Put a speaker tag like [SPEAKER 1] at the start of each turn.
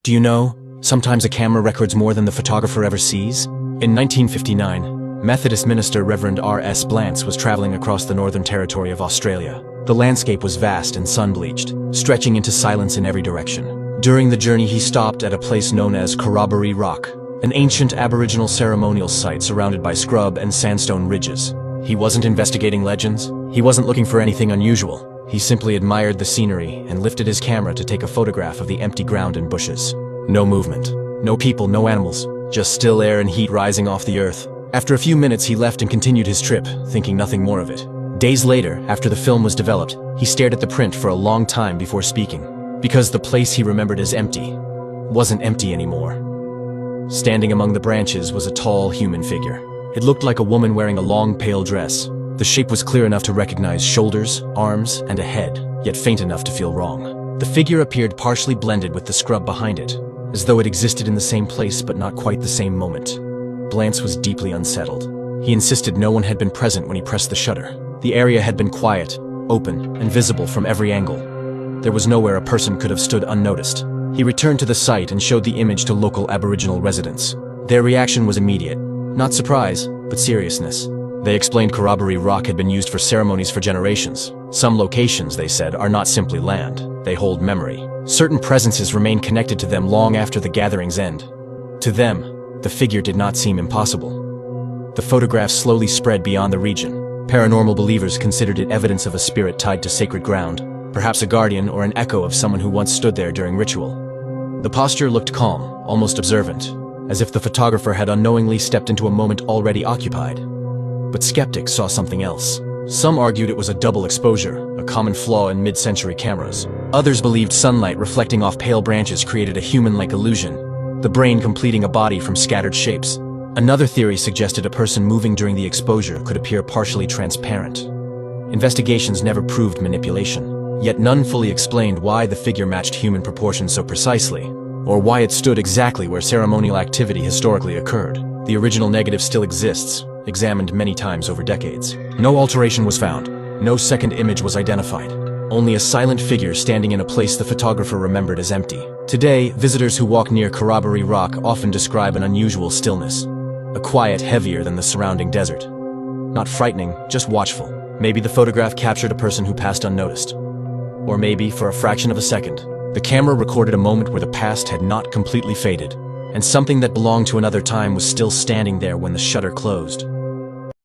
[SPEAKER 1] Do you know, sometimes a camera records more than the photographer ever sees? In 1959, Methodist minister Reverend R.S. Blance was traveling across the Northern Territory of Australia. The landscape was vast and sun-bleached, stretching into silence in every direction. During the journey he stopped at a place known as Corroboree Rock, an ancient Aboriginal ceremonial site surrounded by scrub and sandstone ridges. He wasn't investigating legends. He wasn't looking for anything unusual. He simply admired the scenery and lifted his camera to take a photograph of the empty ground and bushes. No movement. No people, no animals. Just still air and heat rising off the earth. After a few minutes he left and continued his trip, thinking nothing more of it. Days later, after the film was developed, he stared at the print for a long time before speaking. Because the place he remembered as empty wasn't empty anymore. Standing among the branches was a tall human figure. It looked like a woman wearing a long, pale dress. The shape was clear enough to recognize shoulders, arms, and a head, yet faint enough to feel wrong. The figure appeared partially blended with the scrub behind it, as though it existed in the same place but not quite the same moment. Blance was deeply unsettled. He insisted no one had been present when he pressed the shutter. The area had been quiet, open, and visible from every angle. There was nowhere a person could have stood unnoticed. He returned to the site and showed the image to local Aboriginal residents. Their reaction was immediate. Not surprise, but seriousness. They explained Corroboree Rock had been used for ceremonies for generations. Some locations, they said, are not simply land. They hold memory. Certain presences remain connected to them long after the gathering's end. To them, the figure did not seem impossible. The photographs slowly spread beyond the region. Paranormal believers considered it evidence of a spirit tied to sacred ground, perhaps a guardian or an echo of someone who once stood there during ritual. The posture looked calm, almost observant, as if the photographer had unknowingly stepped into a moment already occupied. But skeptics saw something else. Some argued it was a double exposure, a common flaw in mid-century cameras. Others believed sunlight reflecting off pale branches created a human-like illusion, the brain completing a body from scattered shapes. Another theory suggested a person moving during the exposure could appear partially transparent. Investigations never proved manipulation, yet none fully explained why the figure matched human proportions so precisely, or why it stood exactly where ceremonial activity historically occurred. The original negative still exists, examined many times over decades. No alteration was found. No second image was identified. Only a silent figure standing in a place the photographer remembered as empty. Today, visitors who walk near Corroboree Rock often describe an unusual stillness. A quiet heavier than the surrounding desert. Not frightening, just watchful. Maybe the photograph captured a person who passed unnoticed. Or maybe, for a fraction of a second, the camera recorded a moment where the past had not completely faded, and something that belonged to another time was still standing there when the shutter closed.